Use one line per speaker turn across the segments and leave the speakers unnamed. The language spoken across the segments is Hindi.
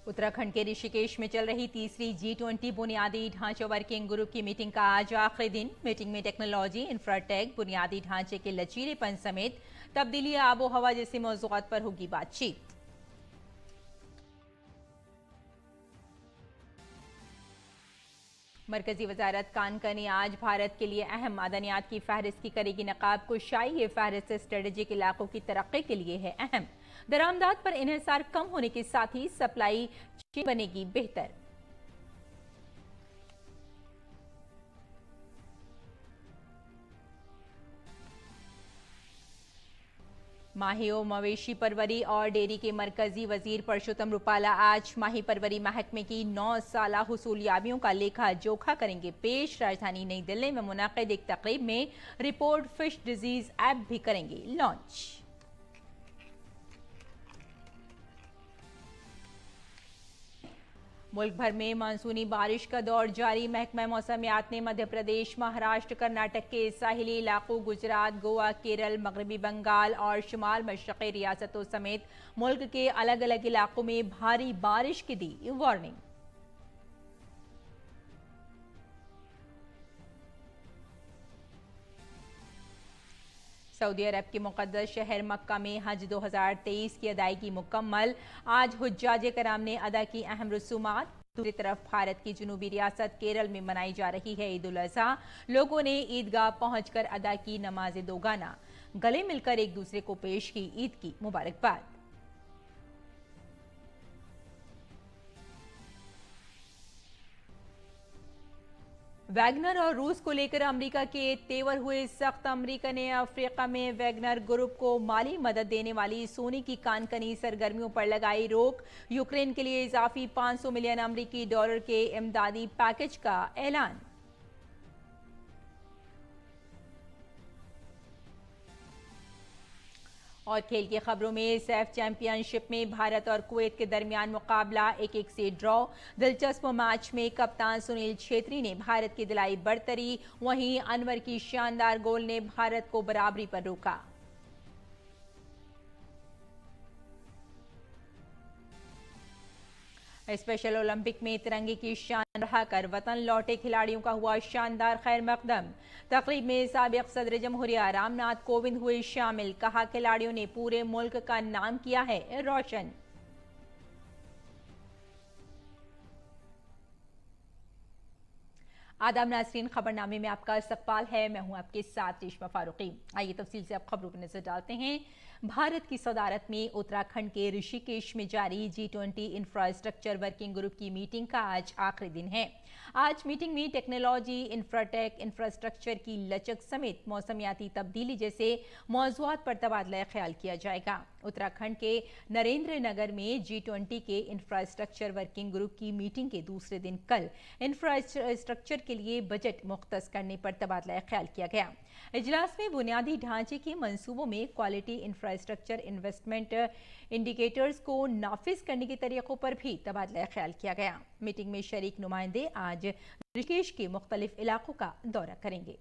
उत्तराखंड के ऋषिकेश में चल रही तीसरी G20 बुनियादी ढांचे वर्किंग ग्रुप की मीटिंग का आज आखिरी दिन। मीटिंग में टेक्नोलॉजी, इंफ्राटेक, बुनियादी ढांचे के लचीलेपन समेत तब्दीली आबो हवा जैसे मौज़ूआत पर होगी बातचीत। मरकजी वजारत कानकनी आज भारत के लिए अहम मादनियात की फहरिस्त की करेगी नकाब कुशाई। ये फहरिस्त स्ट्रेटेजिक इलाकों की तरक्की के लिए है अहम। दरामदात पर इन्हिसार कम होने के साथ ही सप्लाई चेन बनेगी बेहतर। माहियों, मवेशी परवरी और डेयरी के मरकजी वजीर परशुतम रुपाला आज माही परवरी महकमे की 9 साला हुसूलियाबियों का लेखा जोखा करेंगे पेश। राजधानी नई दिल्ली में मुनाकिद एक तकरीब में रिपोर्ट फिश डिजीज ऐप भी करेंगे लॉन्च। मुल्क भर में मानसूनी बारिश का दौर जारी। महकमा मौसमियात ने मध्य प्रदेश, महाराष्ट्र, कर्नाटक के साहिली इलाकों, गुजरात, गोवा, केरल, मगरबी बंगाल और शुमाल मशरक़ी रियासतों समेत मुल्क के अलग अलग इलाकों में भारी बारिश की दी वार्निंग। सऊदी अरब के मुक़द्दस शहर मक्का में हज 2023 की अदायगी मुकम्मल। आज हुज्जाज कराम ने अदा की अहम रसूमात। दूसरी तरफ भारत की जुनूबी रियासत केरल में मनाई जा रही है ईद उल अज़हा। लोगों ने ईदगाह पहुंचकर अदा की नमाज दोगाना। गले मिलकर एक दूसरे को पेश की ईद की मुबारकबाद। वैगनर और रूस को लेकर अमेरिका के तेवर हुए सख्त। अमेरिका ने अफ्रीका में वैगनर ग्रुप को माली मदद देने वाली सोने की कानकनी सरगर्मियों पर लगाई रोक। यूक्रेन के लिए इजाफी 500 मिलियन अमेरिकी डॉलर के इमदादी पैकेज का ऐलान। और खेल की खबरों में सैफ चैंपियनशिप में भारत और कुवैत के दरमियान मुकाबला 1-1 से ड्रॉ। दिलचस्प मैच में कप्तान सुनील छेत्री ने भारत की दिलाई बढ़तरी। वहीं अनवर की शानदार गोल ने भारत को बराबरी पर रोका। स्पेशल ओलंपिक में तिरंगे की शान बढ़ाकर वतन लौटे खिलाड़ियों का हुआ शानदार खैर मकदम। तकरीब में साबिक सदर जमहूरिया रामनाथ कोविंद हुए शामिल। कहा खिलाड़ियों ने पूरे मुल्क का नाम किया है रोशन। आदाब नाज़रीन, खबरनामे में आपका इस्तकबाल है। मैं हूं आपके साथ रेशमा फारूकी। आइए तफसील से आप खबरों पर नजर डालते हैं। भारत की सदारत में उत्तराखंड के ऋषिकेश में जारी G20 इंफ्रास्ट्रक्चर वर्किंग ग्रुप की मीटिंग का आज आखिरी दिन है। आज मीटिंग में टेक्नोलॉजी, इंफ्राटेक, इंफ्रास्ट्रक्चर की लचक समेत मौसमियाती तब्दीली जैसे मौज़ूआत पर तबादला ख्याल किया जाएगा। उत्तराखंड के नरेंद्र नगर में G20 के इंफ्रास्ट्रक्चर वर्किंग ग्रुप की मीटिंग के दूसरे दिन कल इंफ्रास्ट्रक्चर के लिए बजट मुख्तस करने पर तबादला ख्याल किया गया। इजलास में बुनियादी ढांचे के मंसूबों में क्वालिटी इंफ्रास्ट्रक्चर इन्वेस्टमेंट इंडिकेटर्स को नाफिज करने के तरीकों पर भी तबादला ख्याल किया गया। मीटिंग में शरीक नुमाइंदे आज ऋषिकेश के मुख्तलिफ इलाकों का दौरा करेंगे।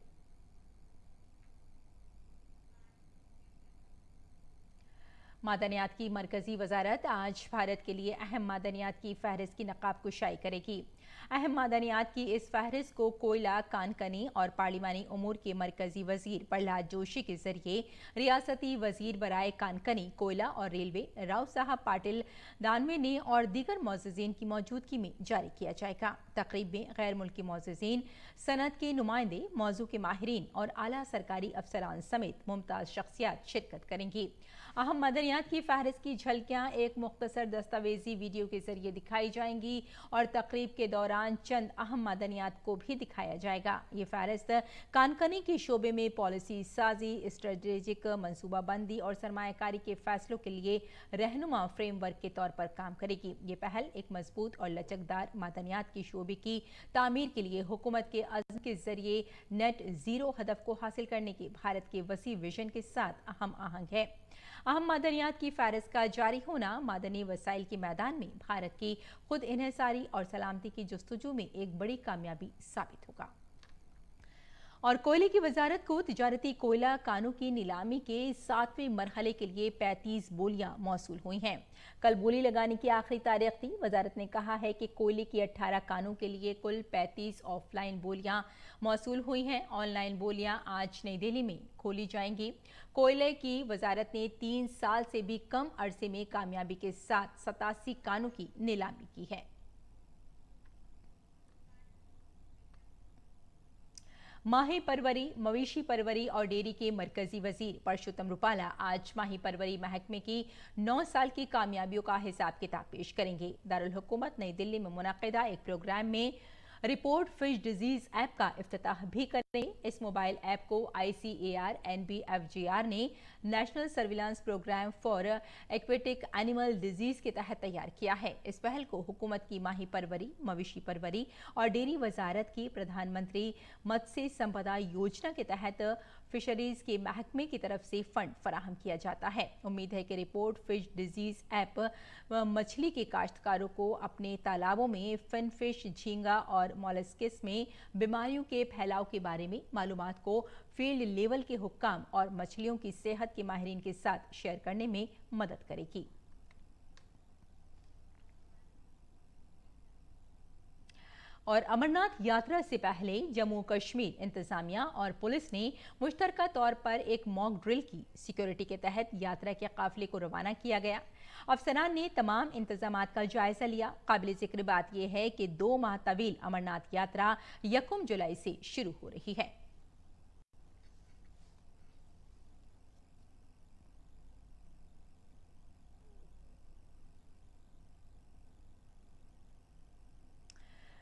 मादनियात की मरकजी वजारत आज भारत के लिए अहम मादनियात की फहरिस्त की नकाब कुशाई करेगी। अहम मादनियात की इस फहरिस्त को कोयला, कानकनी और पार्लिमानी उमूर के मरकजी वजीर प्रहलाद जोशी के जरिए रियासती वजीर बराए कानकनी, कोयला और रेलवे राव साहब पाटिल दानवे ने और दीगर मोअज़्ज़िज़ीन की मौजूदगी में जारी किया जाएगा। तकरीब में गैर मुल्की मोअज़्ज़िज़ीन, सनत के नुमाइंदे, मौजू के माहिरीन और आला सरकारी अफसरान समेत मुमताज़ शख्सियात शिरकत करेंगी। अहम मादनियात की फहरिस्त की झलकियाँ एक मुख्तसर दस्तावेजी वीडियो के जरिए दिखाई जाएंगी और तकरीब के दौरान चंद अहम मादनियात को भी दिखाया जाएगा। ये फहरिस्त कानकनी के शोबे में पॉलिसी साजी, स्ट्रेटेजिक मनसूबाबंदी और सरमायाकारी के फैसलों के लिए रहनुमा फ्रेमवर्क के तौर पर काम करेगी। ये पहल एक मजबूत और लचकदार मादनियात के शोबे की तामीर के लिए हुकूमत के अज़्म के जरिए नेट जीरो हदफ को हासिल करने के भारत के वसी विजन के साथ अहम आहंग है। अहम मादनियात की फहरिस्त का जारी होना मादनी वसाइल के मैदान में भारत की खुद इन्हिसारी और सलामती की जस्तजू में एक बड़ी कामयाबी साबित होगा। और कोयले की वजारत को तिजारती कोयला कानों की नीलामी के 7वें मरहले के लिए 35 बोलियां मौसूल हुई हैं। कल बोली लगाने की आखिरी तारीख थी। वजारत ने कहा है कि कोयले की 18 कानों के लिए कुल 35 ऑफलाइन बोलियां मौसूल हुई हैं। ऑनलाइन बोलियां आज नई दिल्ली में खोली जाएंगी। कोयले की वजारत ने 3 साल से भी कम अरसे में कामयाबी के साथ 87 कानों की नीलामी की है। माही परवरी, मवेशी परवरी और डेयरी के मरकजी वजीर परशुत्तम रुपाला आज माही परवरी महकमे की 9 साल की कामयाबियों का हिसाब किताब पेश करेंगे। दारुल हुकूमत नई दिल्ली में मुनक़िदा एक प्रोग्राम में रिपोर्ट फिश डिजीज ऐप का इफ्तिताह भी करेंगे। इस मोबाइल ऐप को ICAR NBFGR ने national surveillance programme for aquatic animal disease के तहत तैयार किया है। इस पहल को हुकूमत की माही परवरी, मवेशी परवरी और डेयरी वजारत की प्रधानमंत्री मत्स्य संपदा योजना के तहत फिशरीज के महकमे की तरफ से फंड फराहम किया जाता है। उम्मीद है कि रिपोर्ट फिश डिजीज ऐप मछली के काश्तकारों को अपने तालाबों में फिन फिश, झींगा और मॉलस्किस में बीमारियों के फैलाव के बारे में मालूमात को फील्ड लेवल के हुक्काम और मछलियों की सेहत के माहिरीन के साथ शेयर करने में मदद करेगी। और अमरनाथ यात्रा से पहले जम्मू कश्मीर इंतजामिया और पुलिस ने मुश्तरका तौर पर एक मॉक ड्रिल की। सिक्योरिटी के तहत यात्रा के काफिले को रवाना किया गया। अफसरान ने तमाम इंतजामात का जायजा लिया। काबिल जिक्र बात यह है कि 2 माह तवील अमरनाथ यात्रा 1 जुलाई से शुरू हो रही है।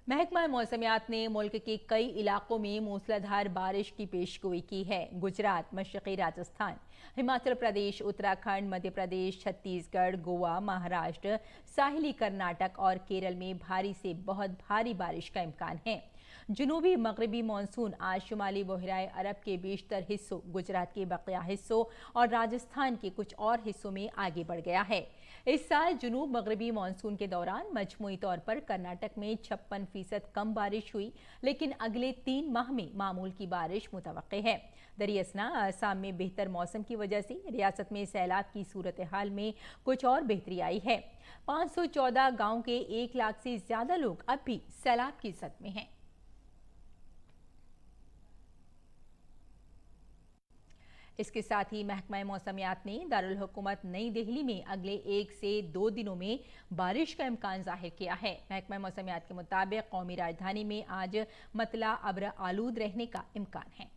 महकमा मौसमियात ने मुल्क के कई इलाकों में मूसलाधार बारिश की पेशगोई की है। गुजरात, मशरक़ी राजस्थान, हिमाचल प्रदेश, उत्तराखंड, मध्य प्रदेश, छत्तीसगढ़, गोवा, महाराष्ट्र, साहिली कर्नाटक और केरल में भारी से बहुत भारी बारिश का इम्कान है। जनूबी मगरबी मानसून आज शुमाली बहराए अरब के बेशतर हिस्सों, गुजरात के बकिया हिस्सों और राजस्थान के कुछ और हिस्सों में आगे बढ़ गया है। इस साल जनूब मगरबी मानसून के दौरान मजमूई तौर पर कर्नाटक में 56% कम बारिश हुई, लेकिन अगले 3 माह में मामूल की बारिश मुतवक्के है। दरियासना असम में बेहतर मौसम की वजह से रियासत में सैलाब की सूरत हाल में कुछ और बेहतरी आई है। 514 गाँव के 1 लाख से ज्यादा लोग अब भी सैलाब की जद में हैं। इसके साथ ही महकमा मौसमियात ने दारुल हुकूमत नई दिल्ली में अगले 1 से 2 दिनों में बारिश का इम्कान जाहिर किया है। महकमा मौसमियात के मुताबिक कौमी राजधानी में आज मतला अब्र आलूद रहने का इम्कान है।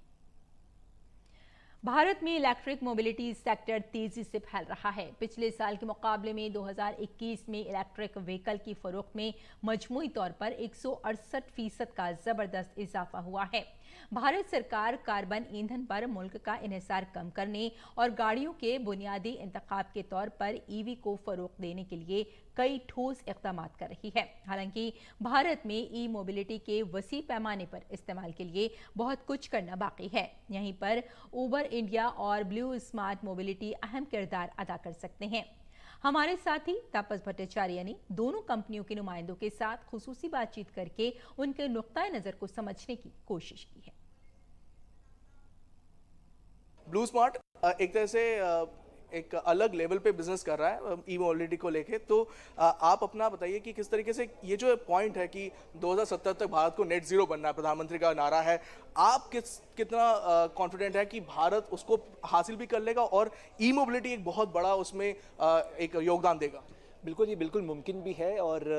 भारत में इलेक्ट्रिक मोबिलिटी सेक्टर तेजी से फैल रहा है। पिछले साल के मुकाबले में 2021 में इलेक्ट्रिक व्हीकल की फरोख्त में मजमूई तौर पर 168% का जबरदस्त इजाफा हुआ है। भारत सरकार कार्बन ईंधन पर मुल्क का इन्हिसार कम करने और गाड़ियों के बुनियादी इंतखाब के तौर पर EV को फरोख्त देने के लिए कई ठोस इक़दाम कर रही है। हालांकि भारत में ई मोबिलिटी के वसी पैमाने पर इस्तेमाल के लिए बहुत कुछ करना बाकी है। यहीं पर उबर इंडिया और ब्लू स्मार्ट मोबिलिटी अहम किरदार अदा कर सकते हैं। हमारे साथी तापस भट्टाचार्य ने दोनों कंपनियों के नुमाइंदों के साथ खुसूसी बातचीत करके उनके नुक्ता नज़र को समझने की कोशिश की है।
ब्लू स्मार्ट एक तरह से एक अलग लेवल पे बिजनेस कर रहा है ई मोबिलिटी को लेके। तो आप अपना बताइए कि किस तरीके से ये जो पॉइंट है कि 2070 तक भारत को नेट जीरो बनना है, प्रधानमंत्री का नारा है, आप कितना कॉन्फिडेंट है कि भारत उसको हासिल भी कर लेगा और ई मोबिलिटी एक बहुत बड़ा उसमें एक योगदान देगा?
बिल्कुल, ये बिल्कुल मुमकिन भी है और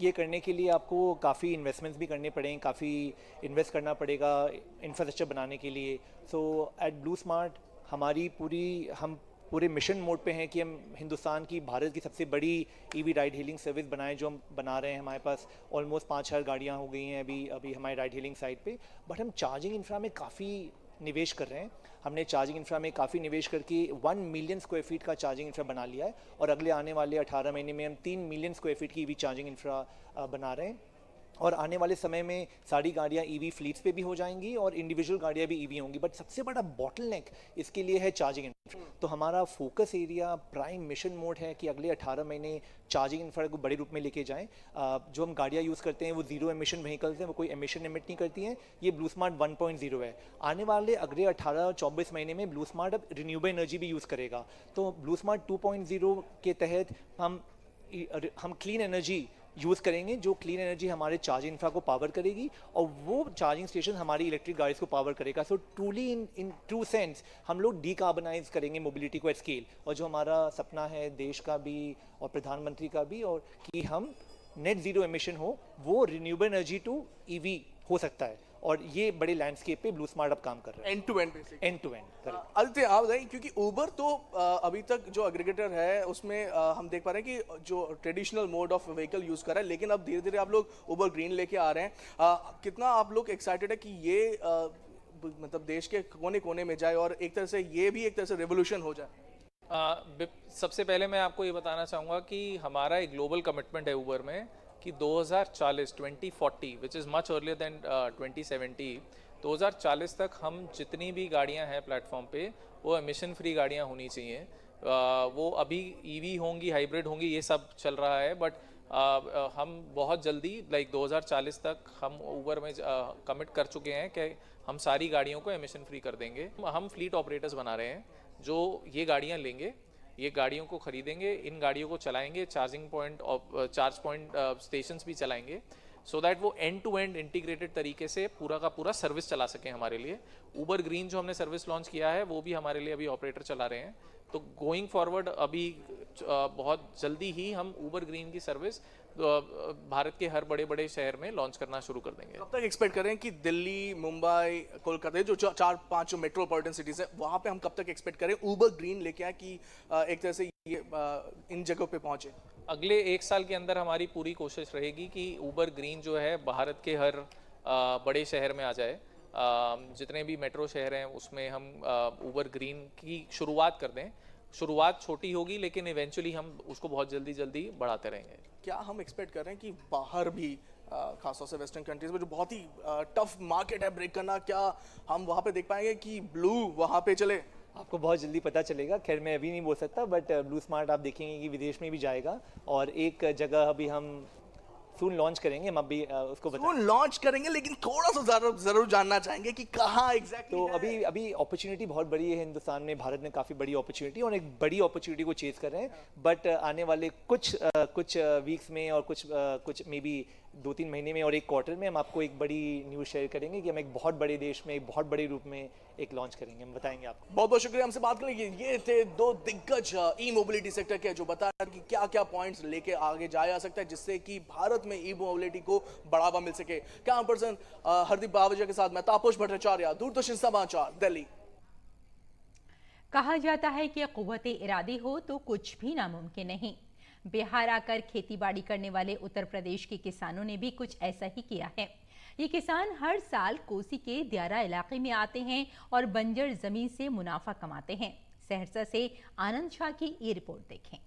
ये करने के लिए आपको काफ़ी इन्वेस्टमेंट्स भी करने पड़ेंगे, काफ़ी इन्वेस्ट करना पड़ेगा इंफ्रास्ट्रक्चर बनाने के लिए। सो एट ब्लू स्मार्ट हम पूरे मिशन मोड पे हैं कि हम हिंदुस्तान की, भारत की सबसे बड़ी EV राइड हीलिंग सर्विस बनाएं, जो हम बना रहे हैं। हमारे पास ऑलमोस्ट 5,000 गाड़ियाँ हो गई हैं अभी हमारी राइड हीलिंग साइट पे। बट हम चार्जिंग इंफ्रा में काफ़ी निवेश कर रहे हैं। हमने चार्जिंग इंफ्रा में काफ़ी निवेश करके 1 मिलियन स्क्वायर फीट का चार्जिंग इंफ्रा बना लिया है और अगले आने वाले 18 महीने में हम 3 मिलियन स्क्वायर फीट की EV चार्जिंग इंफ्रा बना रहे हैं। और आने वाले समय में सारी गाड़ियाँ ईवी फ्लीट्स पे भी हो जाएंगी और इंडिविजुअल गाड़ियाँ भी ईवी होंगी। बट सबसे बड़ा बॉटलनेक इसके लिए है चार्जिंग इंफ्रा। तो हमारा focus area prime mission mode है कि अगले 18 महीने चार्जिंग इंफ्रा को बड़े रूप में लेके जाएं। जो हम गाड़ियाँ यूज़ करते हैं वो जीरो एमिशन व्हीकल्स हैं, वो कोई एमिशन एमिट नहीं करती हैं। ये ब्लू स्मार्ट 1.0 है। आने वाले अगले 18-24 महीने में ब्लू स्मार्ट अब रिन्यूएबल एनर्जी भी यूज़ करेगा। तो ब्लू स्मार्ट 2.0 के तहत हम क्लीन एनर्जी यूज़ करेंगे, जो क्लीन एनर्जी हमारे चार्जिंग इंफ्रा को पावर करेगी और वो चार्जिंग स्टेशन हमारी इलेक्ट्रिक गाड़ीज़ को पावर करेगा। सो ट्रूली इन ट्रू सेंस हम लोग डीकार्बनाइज करेंगे मोबिलिटी को एट स्केल। और जो हमारा सपना है देश का भी और प्रधानमंत्री का भी, और कि हम नेट ज़ीरो एमिशन हो, वो रिन्यूएबल एनर्जी टू ईवी हो सकता है। और ये बड़े लैंडस्केप पे ब्लू स्मार्ट अब काम कर रहा है,
end to end basic,
end to end.
Aditya आप बताइए, क्योंकि उबर तो अभी तक जो एग्रीगेटर है उसमें हम देख पा रहे हैं कि जो traditional mode of vehicle use कर रहा है, लेकिन अब धीरे धीरे आप लोग उबर ग्रीन लेके आ रहे हैं। कितना आप लोग एक्साइटेड है कि ये मतलब देश के कोने कोने में जाए और एक तरह से ये भी एक तरह से रेवोल्यूशन हो जाए?
सबसे पहले मैं आपको ये बताना चाहूँगा कि हमारा एक ग्लोबल कमिटमेंट है उबर में कि 2040 which is much earlier than 2070, 2040 तक हम जितनी भी गाड़ियां हैं प्लेटफॉर्म पे वो एमिशन फ्री गाड़ियां होनी चाहिए। वो अभी ईवी होंगी, हाइब्रिड होंगी, ये सब चल रहा है, बट हम बहुत जल्दी 2040 तक हम उबर में कमिट कर चुके हैं कि हम सारी गाड़ियों को एमिशन फ्री कर देंगे। हम फ्लीट ऑपरेटर्स बना रहे हैं जो ये गाड़ियाँ लेंगे, ये गाड़ियों को खरीदेंगे, इन गाड़ियों को चलाएंगे, चार्जिंग पॉइंट और चार्ज पॉइंट स्टेशंस भी चलाएंगे, सो दैट वो एंड टू एंड इंटीग्रेटेड तरीके से पूरा का पूरा सर्विस चला सकें हमारे लिए। उबर ग्रीन जो हमने सर्विस लॉन्च किया है वो भी हमारे लिए अभी ऑपरेटर चला रहे हैं। तो गोइंग फॉरवर्ड अभी बहुत जल्दी ही हम उबर ग्रीन की सर्विस भारत के हर बड़े बड़े शहर में लॉन्च करना शुरू कर देंगे।
कब तक एक्सपेक्ट करें कि दिल्ली, मुंबई, कोलकाता, जो 4-5 जो मेट्रोपॉलिटन सिटीज है, वहाँ पे हम कब तक एक्सपेक्ट करें उबर ग्रीन लेके आए कि एक तरह से ये इन जगहों पे पहुँचे?
अगले 1 साल के अंदर हमारी पूरी कोशिश रहेगी कि उबर ग्रीन जो है भारत के हर बड़े शहर में आ जाए। जितने भी मेट्रो शहर हैं उसमें हम उबर ग्रीन की शुरुआत कर दें। शुरुआत छोटी होगी लेकिन इवेंचुअली हम उसको बहुत जल्दी बढ़ाते रहेंगे।
क्या हम एक्सपेक्ट कर रहे हैं कि बाहर भी खासतौर से वेस्टर्न कंट्रीज में जो बहुत ही टफ मार्केट है ब्रेक करना, क्या हम वहाँ पे देख पाएंगे कि ब्लू वहाँ पे चले?
आपको बहुत जल्दी पता चलेगा। खैर मैं अभी नहीं बोल सकता, बट ब्लू स्मार्ट आप देखेंगे कि विदेश में भी जाएगा और एक जगह अभी हम सून लॉन्च करेंगे। हम अभी उसको
सून लॉन्च करेंगे, लेकिन थोड़ा सा जरूर जानना चाहेंगे कि कहाँ एग्जैक्टली
तो अभी अपॉर्चुनिटी बहुत बड़ी है हिंदुस्तान में। भारत में काफ़ी बड़ी अपॉर्चुनिटी और एक बड़ी अपॉर्चुनिटी को चेज कर रहे हैं। बट आने वाले कुछ वीक्स में और कुछ मे बी 2-3 महीने में और एक क्वार्टर में हम आपको एक बड़ी न्यूज़ शेयर करेंगे कि हम एक बहुत बड़े देश में एक बहुत बड़े रूप में एक लॉन्च करेंगे। हम बताएंगे आपको।
बहुत बहुत शुक्रिया हमसे बात करने के लिए। ये थे 2 दिग्गज ई मोबिलिटी सेक्टर के जो बता रहे कि क्या क्या पॉइंट्स लेके आगे जाया जा सकता है जिससे कि भारत में ई मोबिलिटी को बढ़ावा मिल सके। कैमरा पर्सन हरदीप बावजिया के साथ मैं तापस भट्टाचार्य, दूरदर्शन समाचार, दिल्ली।
कहा जाता है कि कुव्वत इरादी हो तो कुछ भी नामुमकिन नहीं। बिहार आकर खेतीबाड़ी करने वाले उत्तर प्रदेश के किसानों ने भी कुछ ऐसा ही किया है। ये किसान हर साल कोसी के दियारा इलाके में आते हैं और बंजर जमीन से मुनाफा कमाते हैं। सहरसा से आनंद शाह की ये रिपोर्ट देखें।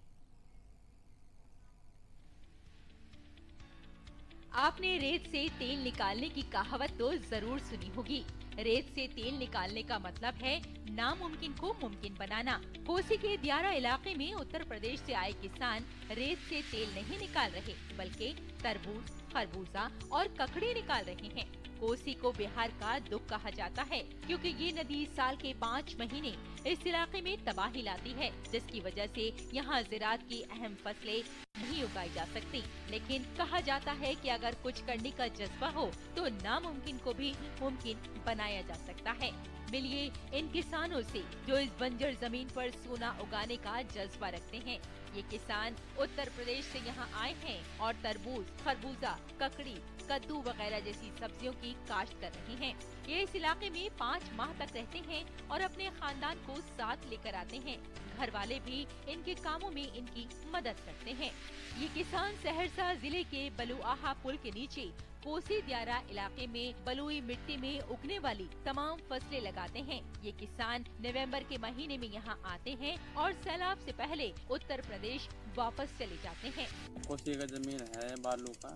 आपने रेत से तेल निकालने की कहावत तो जरूर सुनी होगी। रेत से तेल निकालने का मतलब है नामुमकिन को मुमकिन बनाना। कोसी के दियारा इलाके में उत्तर प्रदेश से आए किसान रेत से तेल नहीं निकाल रहे बल्कि तरबूज, खरबूजा और ककड़ी निकाल रहे हैं। कोसी को बिहार का दुख कहा जाता है क्योंकि ये नदी साल के 5 महीने इस इलाके में तबाही लाती है, जिसकी वजह से यहाँ ज़राअत की अहम फसलें नहीं उगाई जा सकती। लेकिन कहा जाता है कि अगर कुछ करने का जज्बा हो तो नामुमकिन को भी मुमकिन बनाया जा सकता है। मिलिए इन किसानों से जो इस बंजर जमीन पर सोना उगाने का जज्बा रखते हैं। ये किसान उत्तर प्रदेश से यहाँ आए हैं और तरबूज, खरबूजा, ककड़ी, कद्दू वगैरह जैसी सब्जियों की काश्त कर रहे हैं। ये इस इलाके में 5 माह तक रहते हैं और अपने खानदान को साथ लेकर आते हैं। घर वाले भी इनके कामों में इनकी मदद करते हैं। ये किसान सहरसा जिले के बलुआहा पुल के नीचे कोसी दियारा इलाके में बलुई मिट्टी में उगने वाली तमाम फसलें लगाते हैं। ये किसान नवंबर के महीने में यहाँ आते हैं और सैलाब से पहले उत्तर प्रदेश वापस चले जाते हैं।
कोसी का जमीन है बालू का,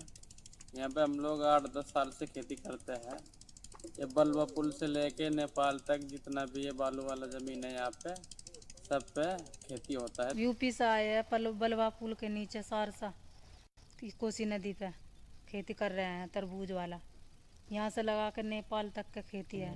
यहाँ पे हम लोग 8-10 साल से खेती करते हैं। ये बलवा पुल से लेके नेपाल तक जितना भी ये बालू वाला ज़मीन है यहाँ पे सब पे खेती होता है।
यूपी से आए हैं बलवा पुल के नीचे सारसा कोसी नदी पे खेती कर रहे हैं तरबूज वाला। यहाँ से लगा कर नेपाल तक का खेती है।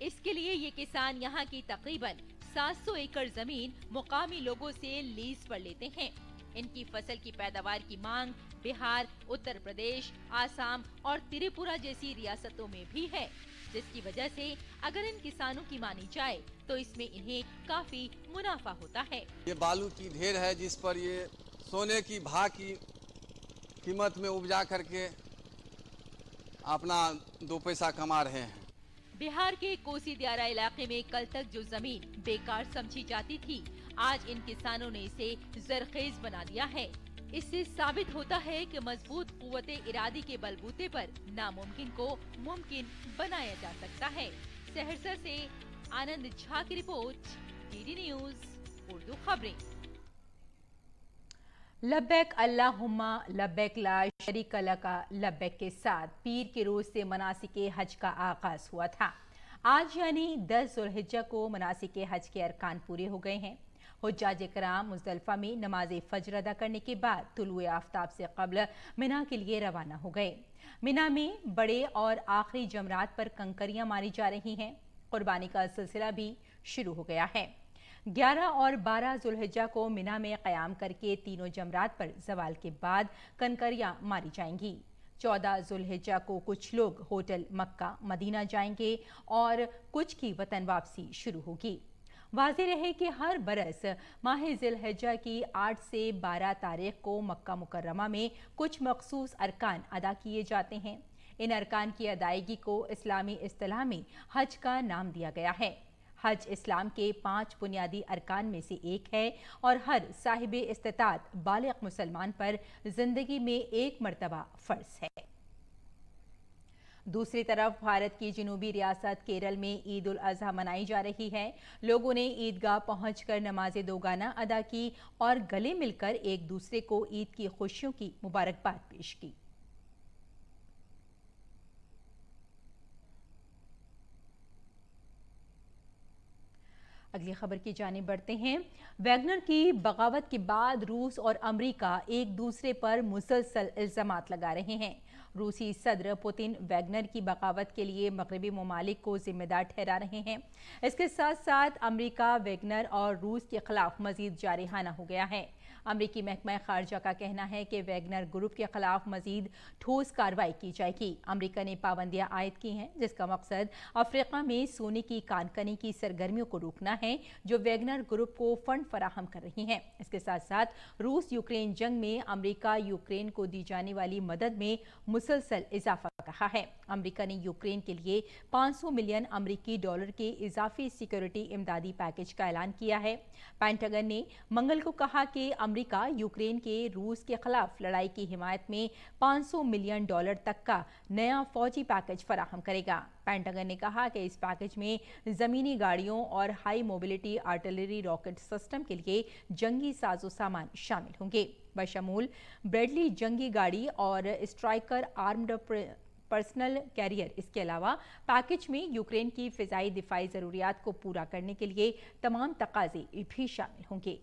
इसके लिए ये किसान यहाँ की तकरीबन 700 एकड़ जमीन मुकामी लोगों से लीज पर लेते हैं। इनकी फसल की पैदावार की मांग बिहार, उत्तर प्रदेश, आसाम और त्रिपुरा जैसी रियासतों में भी है, जिसकी वजह से अगर इन किसानों की मानी जाए तो इसमें इन्हें काफी मुनाफा होता है।
ये बालू की ढेर है जिस पर ये सोने की भा की कीमत में उपजा करके अपना 2 पैसा कमा रहे हैं।
बिहार के कोसी दियारा इलाके में कल तक जो जमीन बेकार समझी जाती थी, आज इन किसानों ने इसे जरखेज बना दिया है। इससे साबित होता है कि मजबूत कुव्वते इरादी के बलबूते पर नामुमकिन को मुमकिन बनाया जा सकता है। सहरसा से आनंद झा की रिपोर्ट, डीडी न्यूज उर्दू खबरें। लब्बैक अल्लाहुम्मा लब्बैक ला शरीक लका लब्बैक के साथ पीर के रोज से मनासिके हज का आगाज हुआ था। आज यानी 10 जुल्हिज्जा को मनासिके हज के अरकान पूरे हो गए हैं। हुज्जाज कराम मुज़दलिफा में नमाज फज्र अदा करने के बाद तुलुए आफ्ताब से कब्ल मिना के लिए रवाना हो गए। मिना में बड़े और आखिरी जमरात पर कंकरियां मारी जा रही हैं। कुर्बानी का सिलसिला भी शुरू हो गया है। 11 और 12 जुल्हिज्जा को मिना में क़याम करके तीनों जमरात पर ज़वाल के बाद कंकरियां मारी जाएंगी। 14 जुल्हिज्जा को कुछ लोग होटल मक्का मदीना जाएंगे और कुछ की वतन वापसी शुरू होगी। वाज़ेह रहे कि हर बरस माह ज़िलहिज्जा की 8 से 12 तारीख को मक्का मुकर्रमा में कुछ मखसूस अरकान अदा किए जाते हैं। इन अरकान की अदायगी को इस्लामी इस्तिलाह में हज का नाम दिया गया है। हज इस्लाम के 5 बुनियादी अरकान में से एक है और हर साहिब इस्तिताअत बालिग मुसलमान पर जिंदगी में एक मर्तबा फ़र्ज है। दूसरी तरफ भारत की जनूबी रियासत केरल में ईद उल अजहा मनाई जा रही है। लोगों ने ईदगाह पहुंचकर नमाज दोगाना अदा की और गले मिलकर एक दूसरे को ईद की खुशियों की मुबारकबाद पेश की। अगली खबर की जानिब बढ़ते हैं। वैगनर की बगावत के बाद रूस और अमेरिका एक दूसरे पर मुसलसल इल्जामात लगा रहे हैं। रूसी सदर पुतिन वैगनर की बगावत के लिए मगरबी ममालिक को जिम्मेदार ठहरा रहे हैं। इसके साथ साथ अमेरिका वैगनर और रूस के खिलाफ मजीद जारिहाना हो गया है। अमरीकी महकमा खारजा का कहना है कि वैगनर ग्रुप के खिलाफ मजीद ठोस कार्रवाई की जाएगी। अमरीका ने पाबंदियां आयद की हैं जिसका मकसद अफ्रीका में सोने की कानकनी की सरगर्मियों को रोकना है जो वैगनर ग्रुप को फंड फराहम कर रही हैं। इसके साथ साथ रूस यूक्रेन जंग में अमरीका यूक्रेन को दी जाने वाली मदद में मुसलसल इजाफा कहा है। अमरीका ने यूक्रेन के लिए 500 मिलियन अमरीकी डॉलर के इजाफी सिक्योरिटी इमदादी पैकेज का ऐलान किया है। पेंटागन ने मंगल को कहा कि अमेरिका यूक्रेन के रूस के खिलाफ लड़ाई की हिमायत में 500 मिलियन डॉलर तक का नया फौजी पैकेज फराहम करेगा। पेंटागन ने कहा कि इस पैकेज में जमीनी गाड़ियों और high mobility artillery rocket system के लिए जंगी साजो सामान शामिल होंगे, बशमूल ब्रेडली जंगी गाड़ी और स्ट्राइकर आर्म्ड पर्सनल कैरियर। इसके अलावा पैकेज में यूक्रेन की फिजाई दिफाई जरूरियात को पूरा करने के लिए तमाम तकाजे भी शामिल होंगे।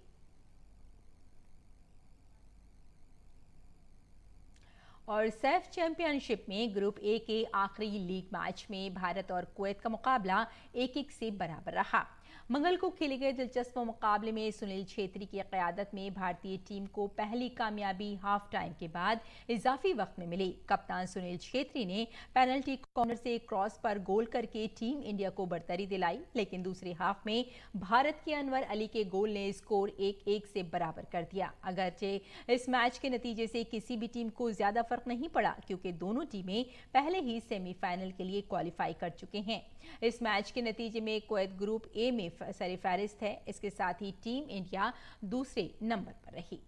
और सैफ चैंपियनशिप में ग्रुप ए के आखिरी लीग मैच में भारत और कुवैत का मुकाबला 1-1 से बराबर रहा। मंगल को खेले गए दिलचस्प मुकाबले में सुनील छेत्री की क़यादत में भारतीय टीम को पहली कामयाबी हाफ टाइम के बाद इजाफी वक्त में मिली। कप्तान सुनील छेत्री ने पेनल्टी कॉर्नर से क्रॉस पर गोल करके टीम इंडिया को बढ़तरी दिलाई, लेकिन दूसरे हाफ में भारत के अनवर अली के गोल ने स्कोर 1-1 से बराबर कर दिया। अगरचे इस मैच के नतीजे से किसी भी टीम को ज्यादा फर्क नहीं पड़ा क्योंकि दोनों टीमें पहले ही सेमीफाइनल के लिए क्वालिफाई कर चुके हैं। इस मैच के नतीजे में कुवैत ग्रुप ए में सरफहरिस्त है। इसके साथ ही टीम इंडिया दूसरे नंबर पर रही।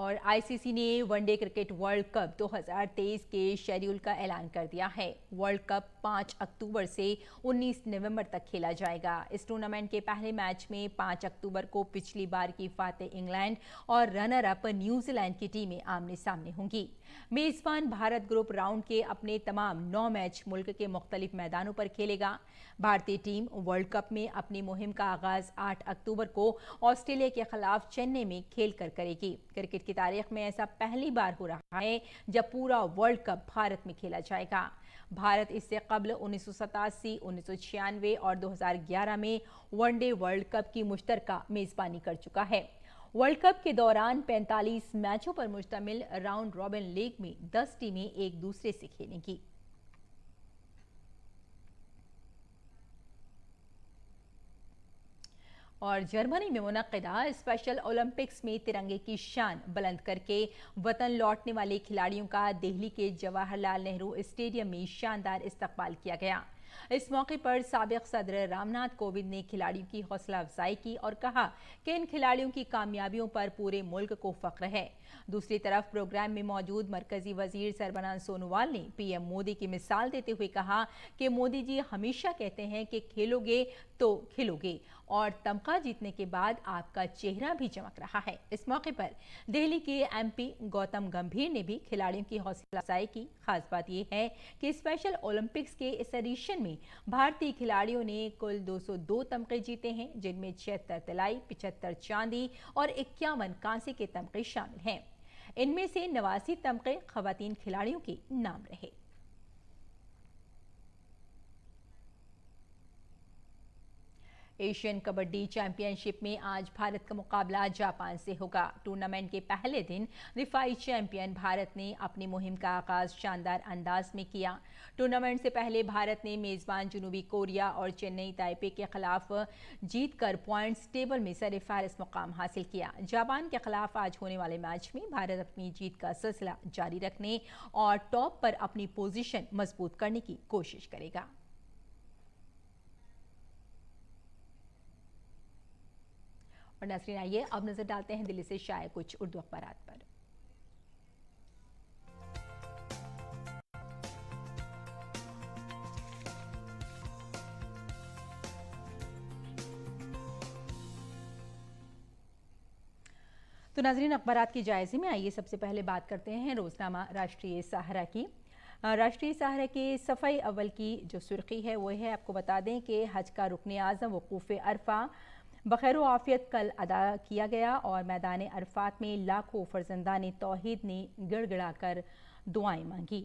और आईसीसी ने वनडे क्रिकेट वर्ल्ड कप 2023 के शेड्यूल का ऐलान कर दिया है। वर्ल्ड कप 5 अक्टूबर से 19 नवंबर तक खेला जाएगा। इस टूर्नामेंट के पहले मैच में 5 अक्टूबर को पिछली बार की फातेह इंग्लैंड और रनर अप न्यूजीलैंड की टीमें आमने सामने होंगी। मेजबान भारत ग्रुप राउंड के अपने तमाम 9 मैच मुल्क के मुख्तलिफ मैदानों पर खेलेगा। भारतीय टीम वर्ल्ड कप में अपनी मुहिम का आगाज 8 अक्टूबर को ऑस्ट्रेलिया के खिलाफ चेन्नई में खेलकर करेगी। क्रिकेट की तारीख में ऐसा पहली बार हो रहा है जब पूरा वर्ल्ड कप भारत में खेला जाएगा। भारत इससे कबल 1987, 1996 और 2011 में वनडे वर्ल्ड कप की मुश्तरका मेजबानी कर चुका है। वर्ल्ड कप के दौरान 45 मैचों पर मुश्तमिल राउंड रॉबिन लीग में 10 टीमें एक दूसरे से खेलेंगी। और जर्मनी में मुनक्किदा स्पेशल ओलंपिक्स में तिरंगे की शान बुलंद करके वतन लौटने वाले खिलाड़ियों का दिल्ली के जवाहरलाल नेहरू स्टेडियम में शानदार इस्तकबाल किया गया। इस मौके पर साबिक सदर रामनाथ कोविंद ने खिलाड़ियों की हौसला अफजाई की और कहा कि इन खिलाड़ियों की कामयाबियों पर पूरे मुल्क को फख्र है। दूसरी तरफ प्रोग्राम में मौजूद मरकजी वजीर सरबानंद सोनोवाल ने पीएम मोदी की मिसाल देते हुए कहा कि मोदी जी हमेशा कहते हैं कि खेलोगे तो खिलोगे और तमगा जीतने के बाद आपका चेहरा भी चमक रहा है। इस मौके पर दिल्ली के एमपी गौतम गंभीर ने भी खिलाड़ियों की हौसला अफजाई की। खास बात यह है कि स्पेशल ओलंपिक्स के इस एडिशन में भारतीय खिलाड़ियों ने कुल 202 तमगे जीते हैं, जिनमें 76 तिलाई, 75 चांदी और 51 कांसे के तमगे शामिल हैं। इनमें से 89 तमगे खवातीन खिलाड़ियों के नाम रहे। एशियन कबड्डी चैंपियनशिप में आज भारत का मुकाबला जापान से होगा। टूर्नामेंट के पहले दिन रिफाई चैंपियन भारत ने अपनी मुहिम का आगाज शानदार अंदाज में किया। टूर्नामेंट से पहले भारत ने मेजबान जनूबी कोरिया और चेन्नई ताइपे के खिलाफ जीतकर पॉइंट्स टेबल में सरफहरिस्त मुकाम हासिल किया। जापान के खिलाफ आज होने वाले मैच में भारत अपनी जीत का सिलसिला जारी रखने और टॉप पर अपनी पोजीशन मजबूत करने की कोशिश करेगा। और नाज़रीन, आइए अब नजर डालते हैं दिल्ली से शाये कुछ उर्दू अखबारात पर। तो नाज़रीन, अखबारात के जायजे में आइए सबसे पहले बात करते हैं रोजनामा राष्ट्रीय सहारा की। राष्ट्रीय सहारा के सफ़ाई अव्वल की जो सुर्खी है वो है, आपको बता दें कि हज का रुकन आज़म वकूफ़ अरफा बखैर आफियत कल अदा किया गया और मैदान अरफात में लाखों फर्जंदान तौहीद ने गिड़गिड़ा कर दुआएं मांगी।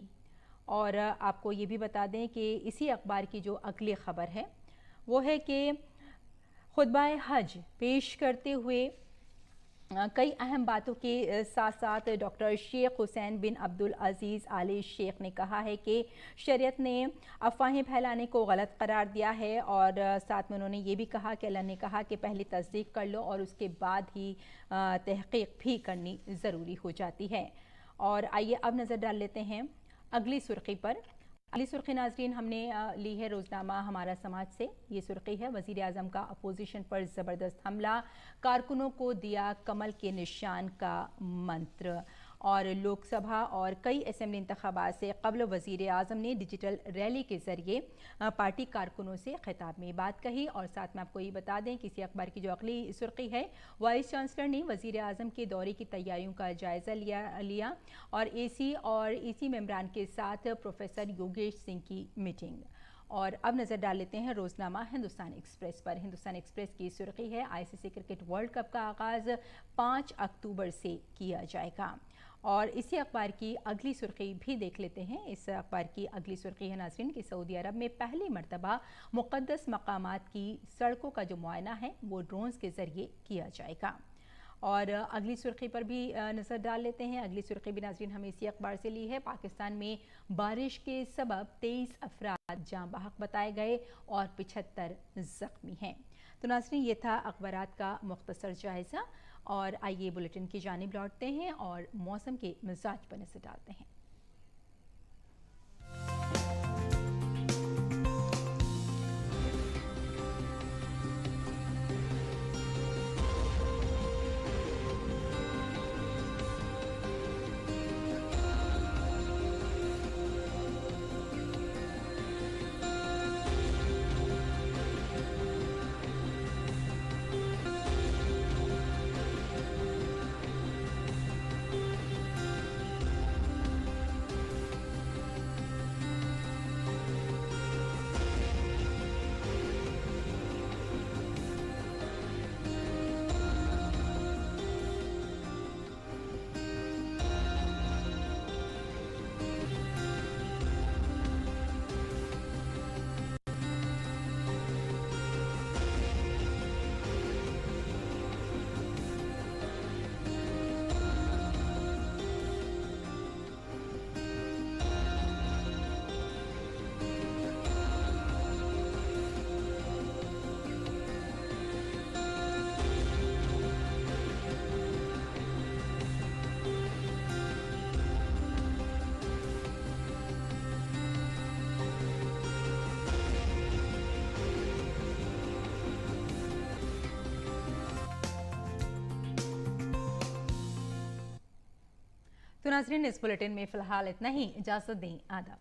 और आपको ये भी बता दें कि इसी अखबार की जो अगली खबर है वो है कि खुतबाए हज पेश करते हुए कई अहम बातों के साथ साथ डॉक्टर शेख हुसैन बिन अब्दुल अजीज़ आले शेख ने कहा है कि शरीयत ने अफवाहें फैलाने को गलत करार दिया है और साथ में उन्होंने ये भी कहा कि अल्लाह ने कहा कि पहले तस्दीक कर लो और उसके बाद ही तहक़ीक़ भी करनी ज़रूरी हो जाती है। और आइए अब नज़र डाल लेते हैं अगली सुर्खी पर। अगली सुर्खी नाजरीन हमने ली है रोजनामा हमारा समाज से। ये सुर्खी है, वज़ीर आज़म का अपोजिशन पर ज़बरदस्त हमला, कारकुनों को दिया कमल के निशान का मंत्र। और लोकसभा और कई असेंबली इंतखाबात से कबल वज़ीर आज़म ने डिजिटल रैली के ज़रिए पार्टी कारकुनों से खिताब में बात कही। और साथ में आपको ये बता दें कि इसी अखबार की जो अगली सुर्खी है, वाइस चांसलर ने वज़ीर आज़म के दौरे की तैयारियों का जायज़ा लिया और एसी मेंबरान के साथ प्रोफेसर योगेश सिंह की मीटिंग। और अब नज़र डाल लेते हैं रोजनामा हिंदुस्तान एक्सप्रेस पर। हिंदुस्तान एक्सप्रेस की सुर्खी है, आईसीसी क्रिकेट वर्ल्ड कप का आगाज़ 5 अक्टूबर से किया जाएगा। और इसी अखबार की अगली सुर्खी भी देख लेते हैं। इस अखबार की अगली सुर्खी है नाज़रीन कि सऊदी अरब में पहली मरतबा मुक़द्दस मकामात की सड़कों का जो मुआयना है वो ड्रोन्स के ज़रिए किया जाएगा। और अगली सुर्खी पर भी नज़र डाल लेते हैं। अगली सुर्खी भी नाज़रीन हमें इसी अखबार से ली है। पाकिस्तान में बारिश के सबब 23 अफराद जाँ बहक बताए गए और 75 ज़ख्मी हैं। तो नाज़रीन, ये था अखबारात का मुख्तसर जायज़ा। और आइए बुलेटिन की जानिब लौटते हैं और मौसम के मिजाज पर नज़र डालते हैं। तो नाज़रीन, इस बुलेटिन में फ़िलहाल इतना ही। इजाज़त दें। आदाब।